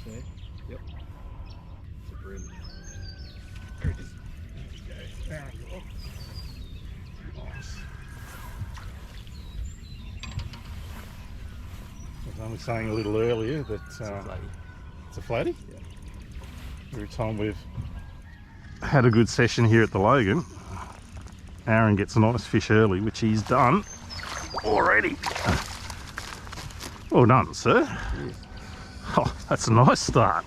there. Yep. It's a brim. There it is. There you go. There you go. Nice. I was only saying a little earlier that it's a flatty. Yeah. Every time we've had a good session here at the Logan, Aaron gets a nice fish early, which he's done already. Well done, sir. Oh, that's a nice start.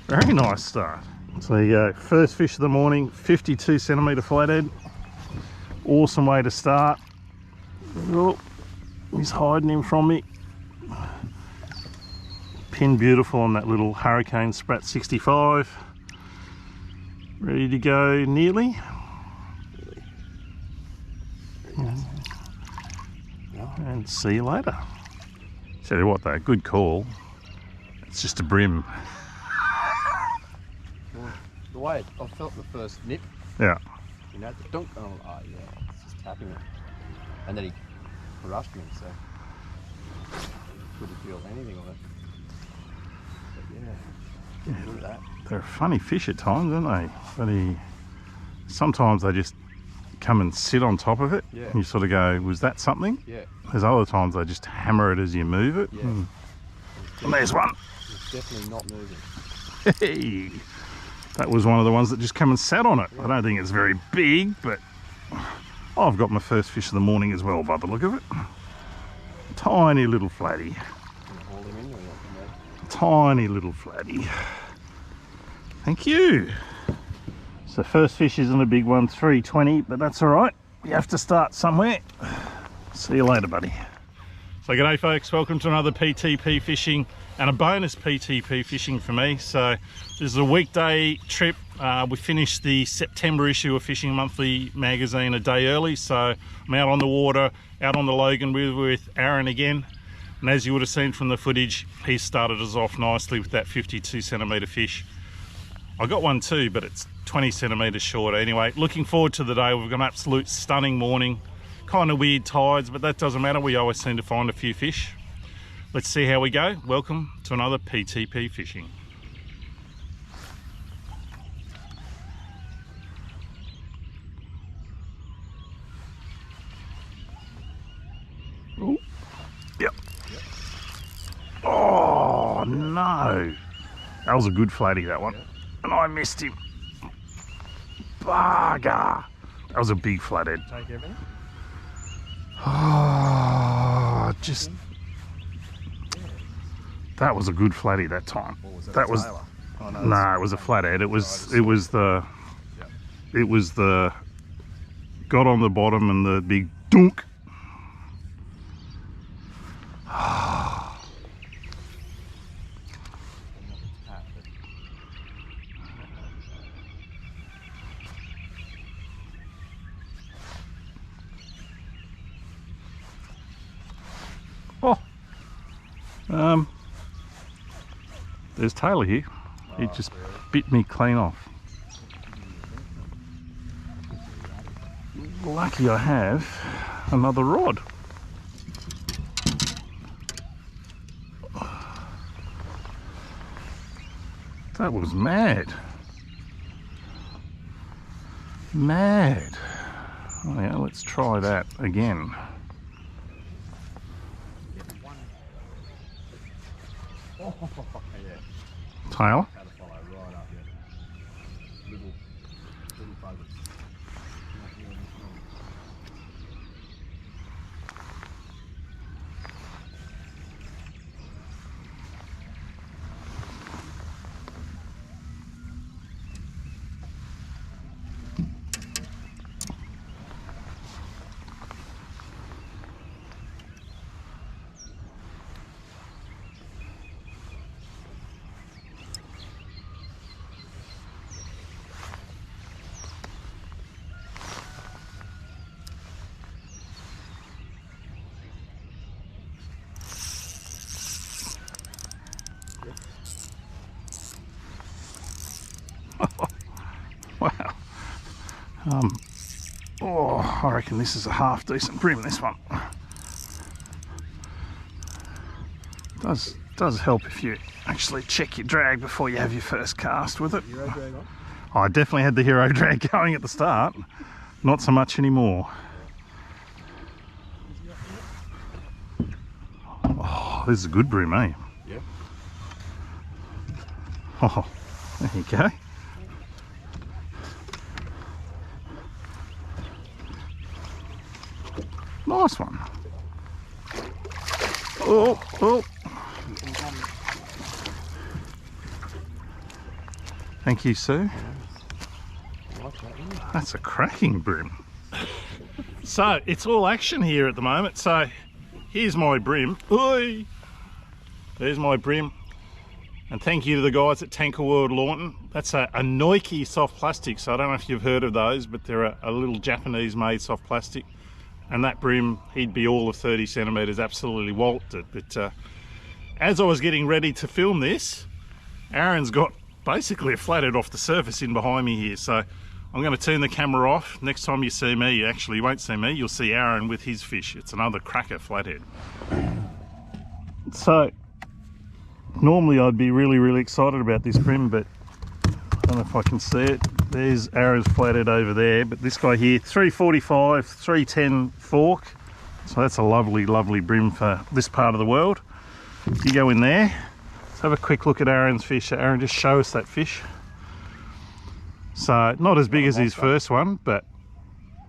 Very nice start. So there you go. First fish of the morning, 52 centimetre flathead. Awesome way to start. Oh, he's hiding him from me. Pin beautiful on that little Hurricane Sprat 65. Ready to go nearly. And see you later. Tell you what though, good call. It's just a brim. Well, the way I felt the first nip, Yeah. you know, the dunk, oh yeah, it's just tapping it. And then he rushed me, so couldn't feel anything on it. But yeah, good at that. They're a funny fish at times, aren't they? Sometimes they just come and sit on top of it. Yeah. And you sort of go, was that something? Yeah. There's other times they just hammer it as you move it. Yeah. And there's one. It's definitely not moving. Hey, that was one of the ones that just come and sat on it. Yeah. I don't think it's very big, but I've got my first fish of the morning as well by the look of it. Tiny little flatty. Haul him in or what? Tiny little flatty. Thank you. So first fish isn't a big one, 320, but that's all right. You have to start somewhere. See you later, buddy. So g'day folks, welcome to another PTP fishing and a bonus PTP fishing for me. So this is a weekday trip. We finished the September issue of Fishing Monthly magazine a day early. So I'm out on the water, out on the Logan River with Aaron again. And as you would have seen from the footage, he started us off nicely with that 52 centimetre fish. I got one too, but it's 20 centimetres shorter. Anyway, looking forward to the day. We've got an absolute stunning morning. Kind of weird tides, but that doesn't matter. We always seem to find a few fish. Let's see how we go. Welcome to another PTP fishing. Oh, yep. Oh, no. That was a good flatty, that one. And I missed him. Bugger. That was a big flathead. Take everything? Oh, just... That was a good flatty that time. Or was That was... Oh, No, it was a flathead. It was the... Yep. It was the... Got on the bottom and the big dunk. Oh, there's Taylor here. He just bit me clean off. Lucky I have another rod. That was mad. Mad. Oh yeah, let's try that again. Yeah. Taylor? Had to follow right up, yeah. Little focus. Wow. Oh, I reckon this is a half decent brim, this one. Does does help if you actually check your drag before you have your first cast with it. Hero drag on? I definitely had the hero drag going at the start. Not so much anymore. Oh, this is a good bream, eh? Yeah. Oh, there you go. Nice one. Oh, oh. Thank you, sir. That's a cracking bream. So, it's all action here at the moment. So, here's my bream. Oi! There's my bream. And thank you to the guys at Tanker World Launton. That's a Nike soft plastic. So, I don't know if you've heard of those, but they're a little Japanese-made soft plastic. And that bream, he'd be all of 30 centimetres, absolutely walloped it. But as I was getting ready to film this, Aaron's got basically a flathead off the surface in behind me here. So I'm going to turn the camera off. Next time you see me, you won't see me, you'll see Aaron with his fish. It's another cracker flathead. So normally I'd be really excited about this bream, but I don't know if I can see it. There's Aaron's flathead over there, but this guy here, 345, 310 fork. So that's a lovely bream for this part of the world. You go in there, let's have a quick look at Aaron's fish. Aaron, just show us that fish. So not as big as his first one, but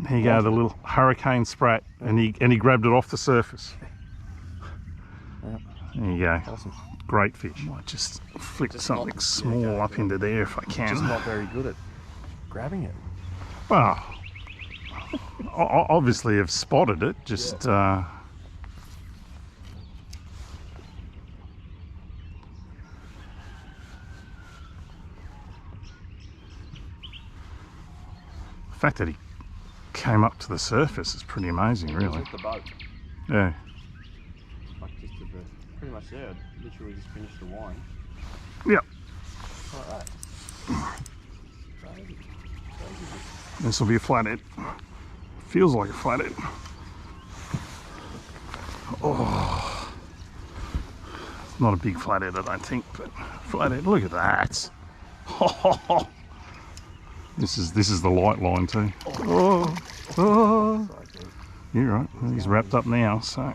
here you go, the little hurricane sprat, and he grabbed it off the surface. There you go. Awesome. Great fish. Might just flick something small up into there if I can. Just not very good at grabbing it. Well, obviously I've spotted it, just the fact that he came up to the surface is pretty amazing, really. With the boat. Yeah. Like just at the, pretty much there. Literally just finished the wine. Yep. Like that. This will be a flathead. Feels like a flathead. Oh, it's not a big flathead, I don't think, but flathead. Look at that. This is the light line too. Oh. You're right. He's wrapped up now, so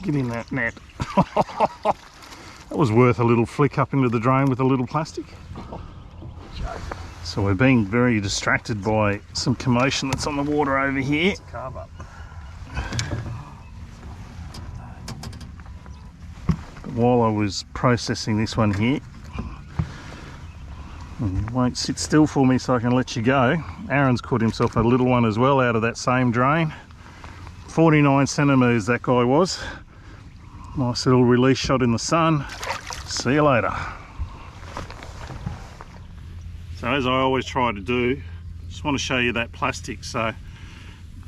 get in that net. That was worth a little flick up into the drain with a little plastic. So we're being very distracted by some commotion that's on the water over here. Carve up. But while I was processing this one here, and you won't sit still for me so I can let you go, Aaron's caught himself a little one as well out of that same drain. 49 centimetres that guy was. Nice little release shot in the sun. See you later. So as I always try to do, just want to show you that plastic. So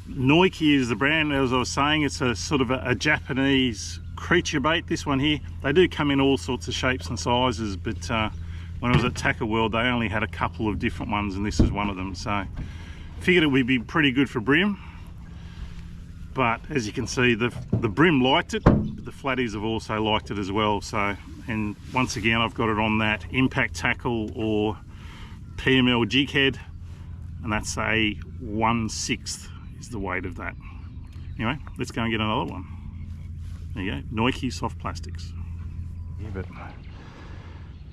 Nike is the brand. As I was saying, it's a sort of a Japanese creature bait, this one here. They do come in all sorts of shapes and sizes, but when I was at Tacker World, they only had a couple of different ones, and this is one of them. So figured it would be pretty good for bream. But as you can see, the bream liked it, but the flatties have also liked it as well. So, and once again, I've got it on that impact tackle or PML jig head, and that's a 1/6 is the weight of that. Anyway, let's go and get another one. There you go, Nike soft plastics. Yeah, but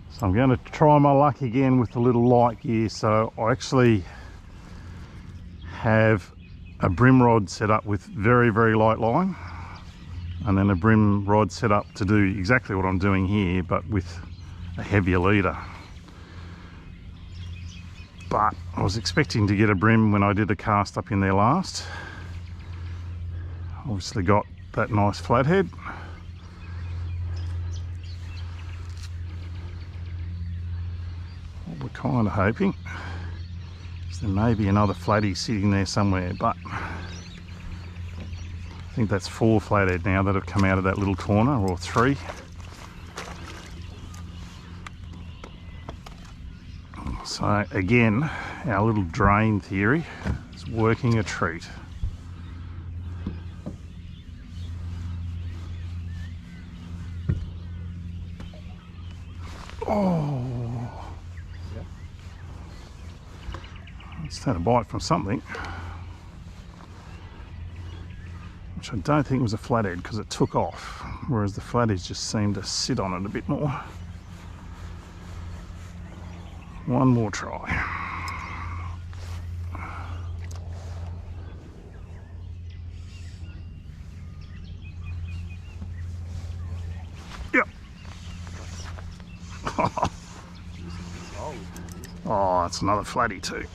so I'm going to try my luck again with the little light gear. So I actually have a bream rod set up with very light line, and then a bream rod set up to do exactly what I'm doing here, but with a heavier leader. But I was expecting to get a bream when I did a cast up in there last. Obviously got that nice flathead. What we're kind of hoping is there may be another flatty sitting there somewhere, but I think that's 4 flathead now that have come out of that little corner, or 3. So again, our little drain theory is working a treat. Oh. Yeah. It's had a bite from something. Which I don't think was a flathead because it took off, whereas the flatheads just seemed to sit on it a bit more. One more try. Yep. Oh, that's another flatty too.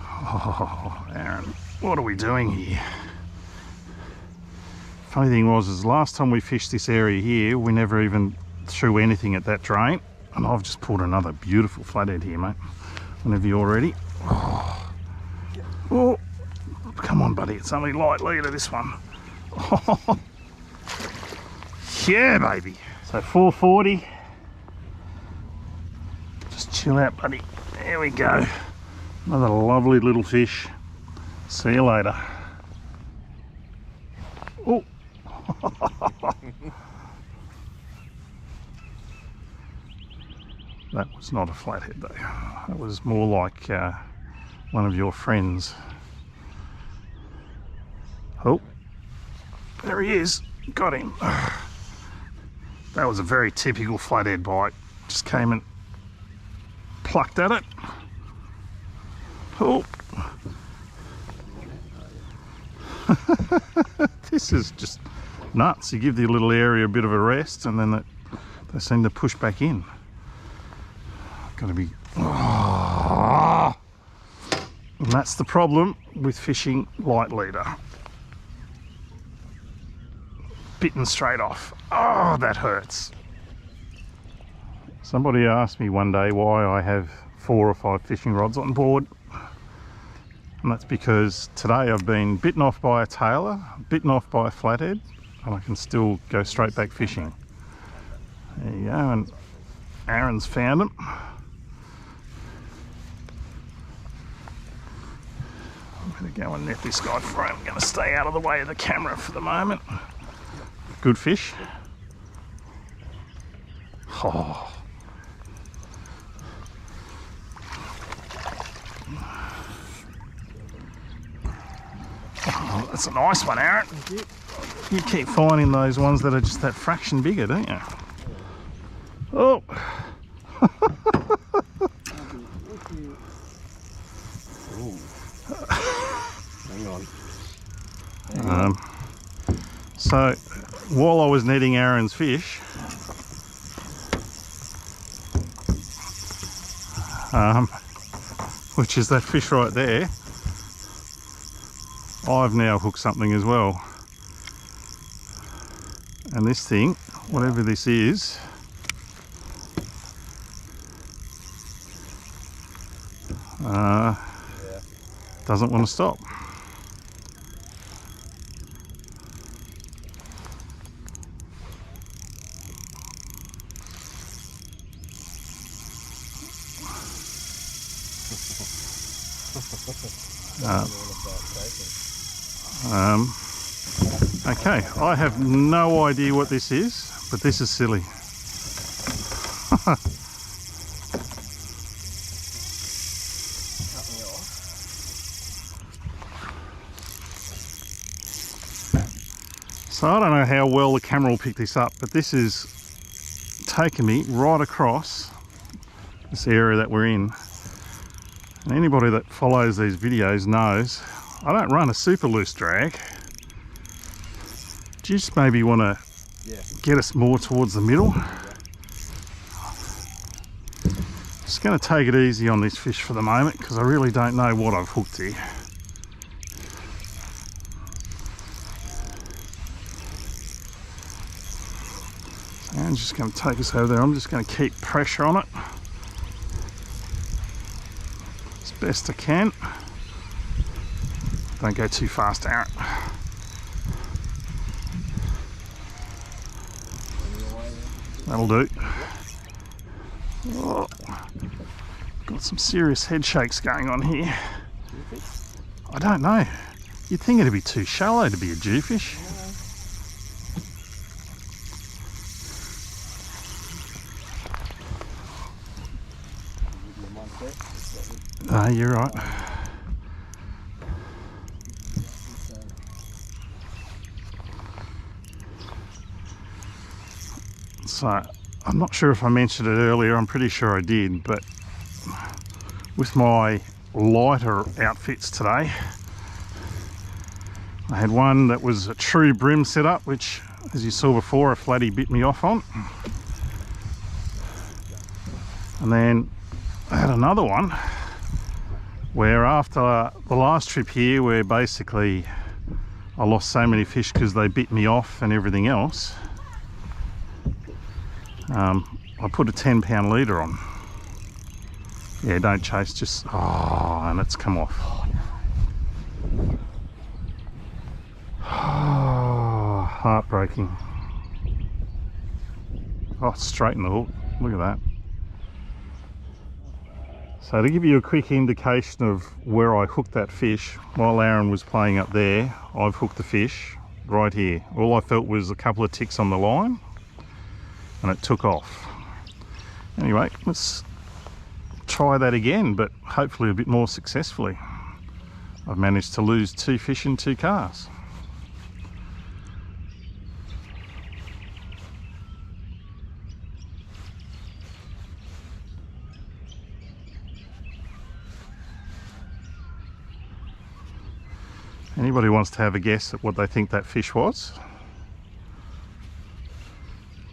Oh, Aaron, what are we doing here? Funny thing was, is last time we fished this area here, we never even threw anything at that drain. And I've just pulled another beautiful flathead here, mate. Whenever you're ready. Oh, oh, come on, buddy. It's only light leader, this one. Oh, yeah, baby. So 440. Just chill out, buddy. There we go. Another lovely little fish. See you later. Oh. That was not a flathead though. That was more like one of your friends. Oh, there he is. Got him. That was a very typical flathead bite. Just came and plucked at it. Oh. This is just nuts. You give the little area a bit of a rest and then they seem to push back in. Gotta be... Oh. And that's the problem with fishing light leader. Bitten straight off. Oh, that hurts. Somebody asked me one day why I have 4 or 5 fishing rods on board. And that's because today I've been bitten off by a tailor, bitten off by a flathead, and I can still go straight back fishing. There you go, and Aaron's found them. I'm going to go and net this guy for him. I'm going to stay out of the way of the camera for the moment. Good fish. Oh. Oh, that's a nice one, Aaron. You keep finding those ones that are just that fraction bigger, don't you? Oh. Hang on. So while I was netting Aaron's fish, which is that fish right there, I've now hooked something as well. And this thing, whatever this is, doesn't want to stop. Okay, I have no idea what this is, but this is silly. So I don't know how well the camera will pick this up, but this is taking me right across this area that we're in. And anybody that follows these videos knows I don't run a super loose drag. Do you just maybe want to get us more towards the middle? Just going to take it easy on this fish for the moment because I really don't know what I've hooked here. So I'm just going to take us over there. I'm just going to keep pressure on it as best I can. Don't go too fast, Aaron. That'll do. Oh, got some serious head shakes going on here. I don't know. You'd think it'd be too shallow to be a jewfish. no, you're right. So, I'm not sure if I mentioned it earlier, I'm pretty sure I did, but with my lighter outfits today, I had one that was a true brim setup, which, as you saw before, a flatty bit me off on. And then I had another one where after the last trip here, where basically I lost so many fish because they bit me off and everything else, I put a 10-pound leader on. Yeah, don't chase, just, oh, and it's come off. Oh, heartbreaking. Oh, straight in the hook, look at that. So to give you a quick indication of where I hooked that fish, while Aaron was playing up there, I've hooked the fish right here. All I felt was a couple of ticks on the line and it took off. Anyway, let's try that again, but hopefully a bit more successfully. I've managed to lose 2 fish in 2 casts. Anybody wants to have a guess at what they think that fish was?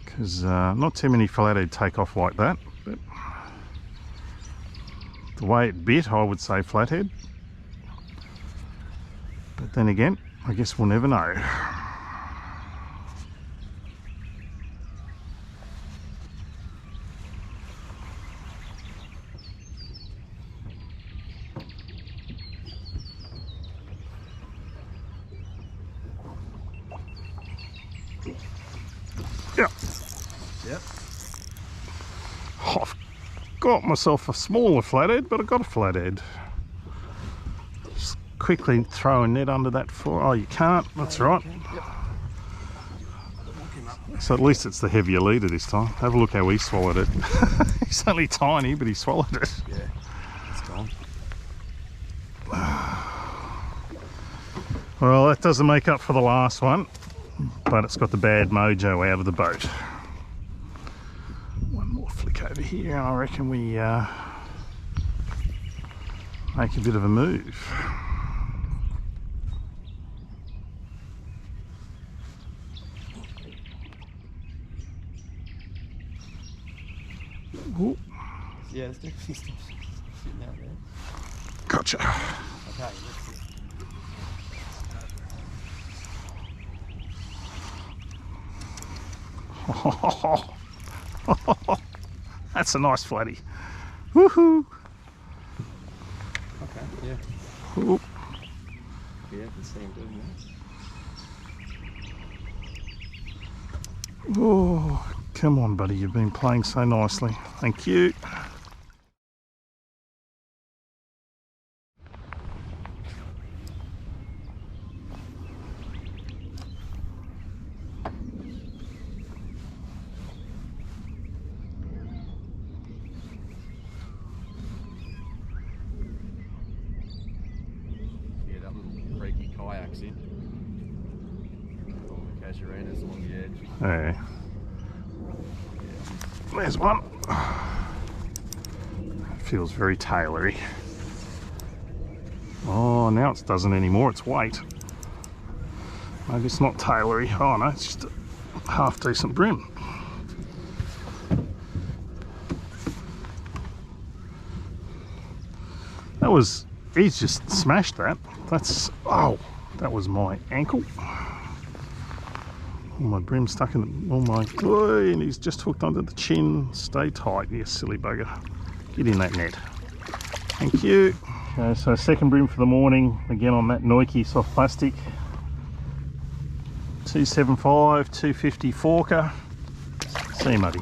Because not too many flathead take off like that, but the way it bit, I would say flathead. But then again, I guess we'll never know. Yep. Yep. I've got myself a smaller flathead, but I got a flathead. Just quickly throw a net under that for. Oh, you can't. That's right. Yep. So at least it's the heavier leader this time. Have a look how he swallowed it. He's only tiny, but he swallowed it. Yeah, it's gone. Well, that doesn't make up for the last one, but it's got the bad mojo out of the boat. One more flick over here and I reckon we make a bit of a move. Ooh. Yeah, there's definitely stuff sitting out there. Gotcha. Okay, let's see. That's a nice flatty. Woohoo! Okay, yeah. Ooh. Yeah, I can see him doing that. Oh, come on, buddy. You've been playing so nicely. Thank you. Yeah, that little creaky kayak's in. All the casuarinas along the edge. Hey. There's one. Feels very tailory. Oh, now it doesn't anymore. It's weight. Maybe it's not tailory. Oh no, it's just a half decent brim. That was, he's just smashed that. That's, oh, that was my ankle. All my brim stuck in all my, oh, and he's just hooked onto the chin. Stay tight, you silly bugger. Get in that net. Thank you. Okay, so second brim for the morning, again on that Nike soft plastic. 275, 250 forker. See you, muddy.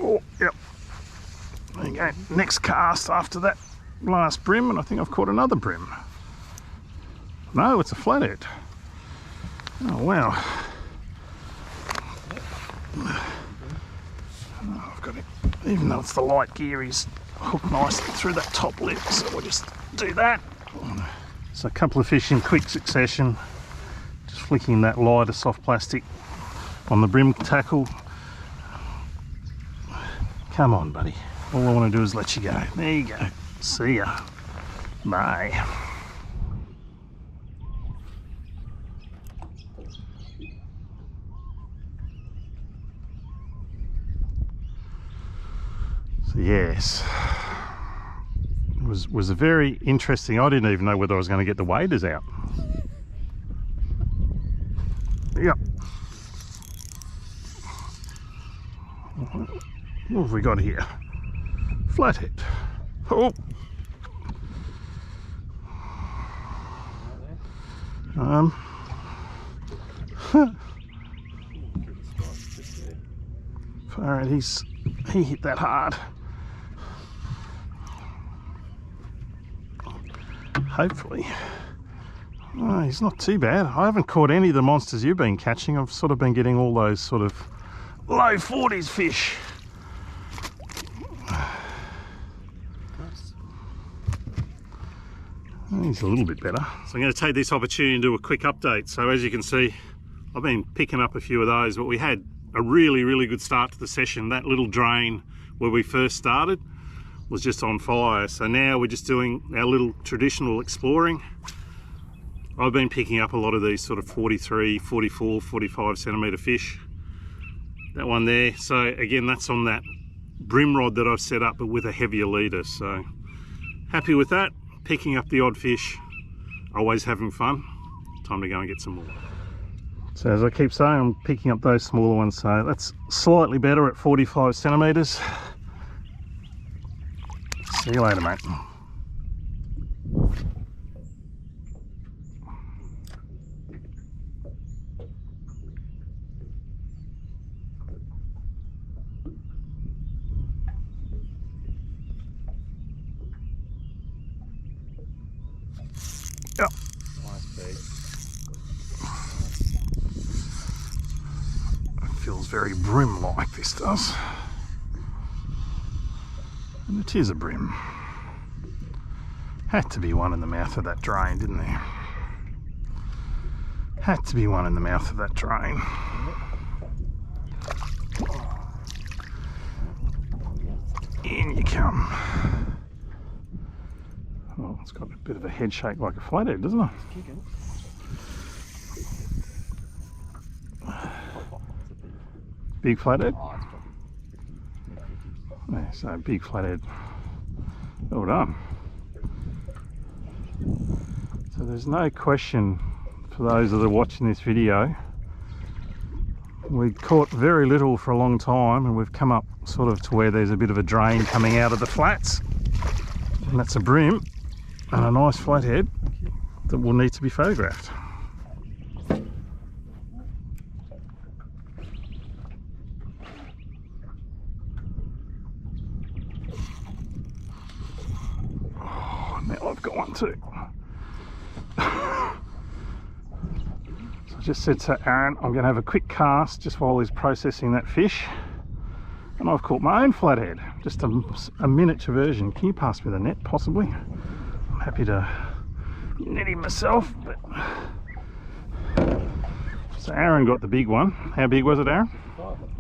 Oh, yep. There you go. Next cast after that last brim, and I think I've caught another brim. No, it's a flathead. Oh wow. Oh, I've got it. Even though it's the light gear, he's hooked nicely through that top lip, so we'll just do that. So a couple of fish in quick succession. Just flicking that lighter soft plastic on the brim tackle. Come on, buddy. All I want to do is let you go. There you go. See ya. Bye. So yes, it was a very interesting. I didn't even know whether I was going to get the waders out. Yep. What have we got here? Flathead. Oh. Alright, he hit that hard. Hopefully. Oh, he's not too bad. I haven't caught any of the monsters you've been catching. I've sort of been getting all those sort of low 40s fish. He's a little bit better. So I'm going to take this opportunity and do a quick update. So as you can see, I've been picking up a few of those, but we had a really good start to the session. That little drain where we first started was just on fire. So now we're just doing our little traditional exploring. I've been picking up a lot of these sort of 43, 44, 45 centimetre fish. That one there. So again, that's on that brim rod that I've set up, but with a heavier leader. So happy with that. Picking up the odd fish, always having fun. Time to go and get some more. So as I keep saying, I'm picking up those smaller ones, so that's slightly better at 45 centimetres. See you later, mate. Yep. Nice bait. It feels very brim-like, this does. And it is a brim. Had to be one in the mouth of that drain, didn't there? Had to be one in the mouth of that drain. In you come. Oh, it's got a bit of a head shape like a flathead, doesn't it? Big flathead? Yeah, so big flathead. Well done. So there's no question for those that are watching this video. We caught very little for a long time, and we've come up sort of to where there's a bit of a drain coming out of the flats. And that's a brim and a nice flathead that will need to be photographed. Oh, now I've got one too. So I just said to Aaron, I'm going to have a quick cast just while he's processing that fish. And I've caught my own flathead, just a miniature version. Can you pass me the net, possibly? I'm happy to net him myself. But... So Aaron got the big one. How big was it, Aaron?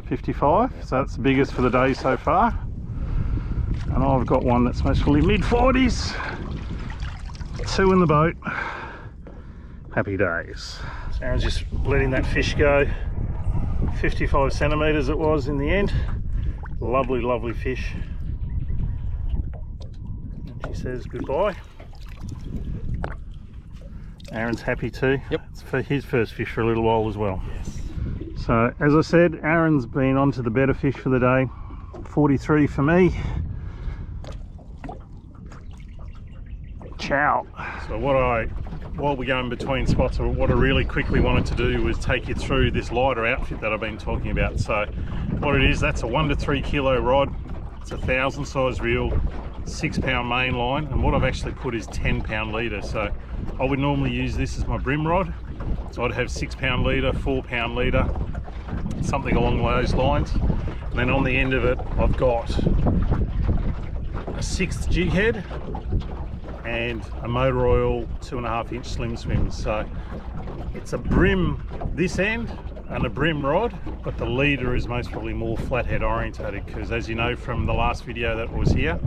55. So that's the biggest for the day so far. And I've got one that's mostly mid-40s. 2 in the boat. Happy days. So Aaron's just letting that fish go. 55 centimetres it was in the end. Lovely, lovely fish. And she says goodbye. Aaron's happy too. Yep. It's for his first fish for a little while as well. Yes. So as I said, Aaron's been on to the better fish for the day. 43 for me. Ciao. So while we're going between spots, what I really quickly wanted to do was take you through this lighter outfit that I've been talking about. So what it is, that's a 1 to 3 kilo rod. It's a 1000 size reel. 6 pound main line, and what I've actually put is 10 pound leader. So I would normally use this as my brim rod. So I'd have 6 pound leader, 4 pound leader, something along those lines. And then on the end of it, I've got a 6th jig head and a motor oil 2.5 inch slim swim. So it's a brim this end and a brim rod, but the leader is most probably more flathead orientated, because as you know from the last video that was here,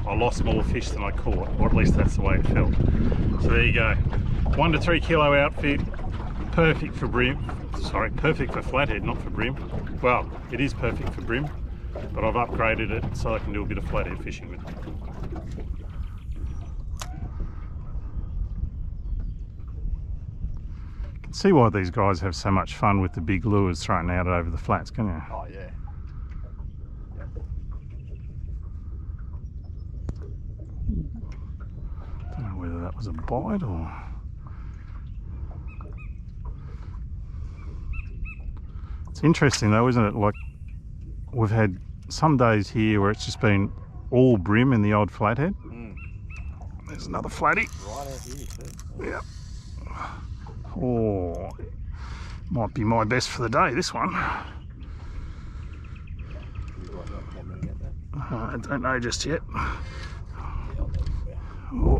I lost more fish than I caught, or at least that's the way it felt. So there you go, 1 to 3 kilo outfit, perfect for brim, sorry, perfect for flathead, not for brim. Well, it is perfect for brim, but I've upgraded it so I can do a bit of flathead fishing with it. See why these guys have so much fun with the big lures thrown out over the flats, can you? Oh yeah. Don't know whether that was a bite or... It's interesting though, isn't it? Like, we've had some days here where it's just been all brim in the odd flathead. There's another flatty. Right out here too. Yeah. Oh, might be my best for the day, this one. I don't know just yet. Oh.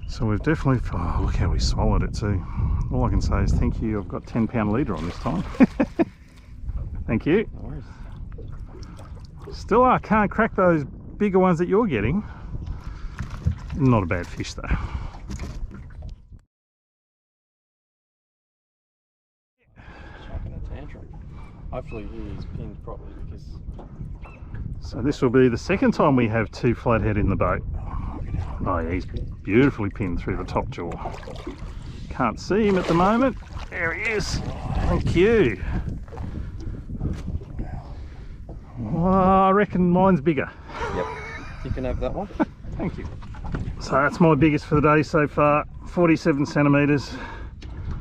So we've definitely, oh look how we swallowed it too. All I can say is thank you, I've got 10 pound leader on this time. Thank you. No worries. Still, I can't crack those bigger ones that you're getting. Not a bad fish though. Chucking a tantrum. Hopefully he's pinned properly, because... So this will be the second time we have 2 flathead in the boat. Oh yeah, he's beautifully pinned through the top jaw. Can't see him at the moment. There he is. Thank you. Oh, I reckon mine's bigger. Yep. You can have that one. Thank you. So that's my biggest for the day so far, 47 centimetres.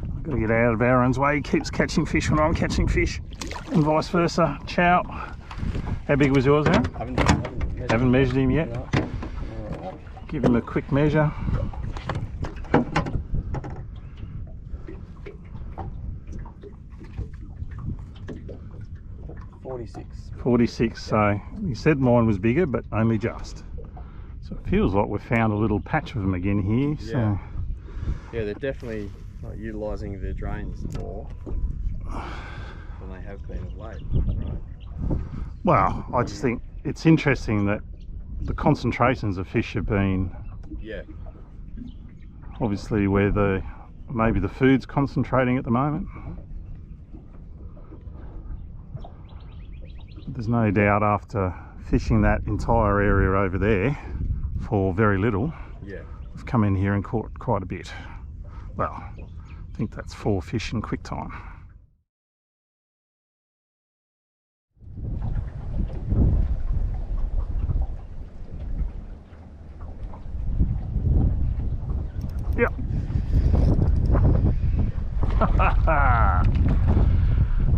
I've got to get out of Aaron's way. He keeps catching fish when I'm catching fish, and vice versa. Ciao. How big was yours, Aaron? Haven't measured him yet. No. Give him a quick measure. 46. 46, so he said mine was bigger, but only just. So it feels like we've found a little patch of them again here. Yeah. So Yeah, they're definitely utilising their drains more than they have been of late. Right? well, I just think it's interesting that the concentrations of fish have been obviously where maybe the food's concentrating at the moment. There's no doubt after fishing that entire area over there for very little, we've come in here and caught quite a bit. Well, I think that's 4 fish in quick time. Yep.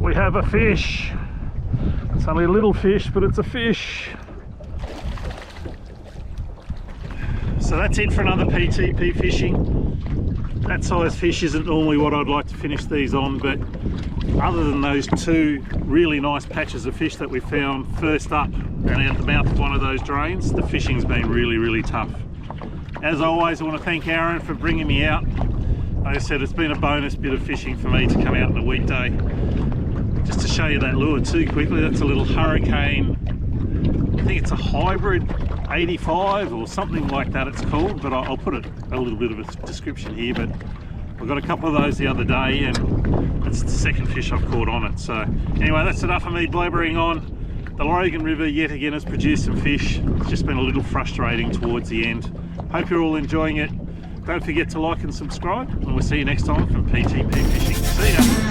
We have a fish. It's only a little fish, but it's a fish. So that's it for another PTP fishing. That size fish isn't normally what I'd like to finish these on, but other than those 2 really nice patches of fish that we found first up and at the mouth of one of those drains, the fishing's been really, really tough. As always, I want to thank Aaron for bringing me out. Like I said, it's been a bonus bit of fishing for me to come out on a weekday. Just to show you that lure too quickly, that's a little Hurricane, I think it's a hybrid 85 or something like that it's called, but I'll put a little bit of a description here. But I got a couple of those the other day and it's the second fish I've caught on it. So anyway, that's enough of me blabbering on. The Logan River yet again has produced some fish. It's just been a little frustrating towards the end. Hope you're all enjoying it. Don't forget to like and subscribe, and we'll see you next time from PTP Fishing. See ya!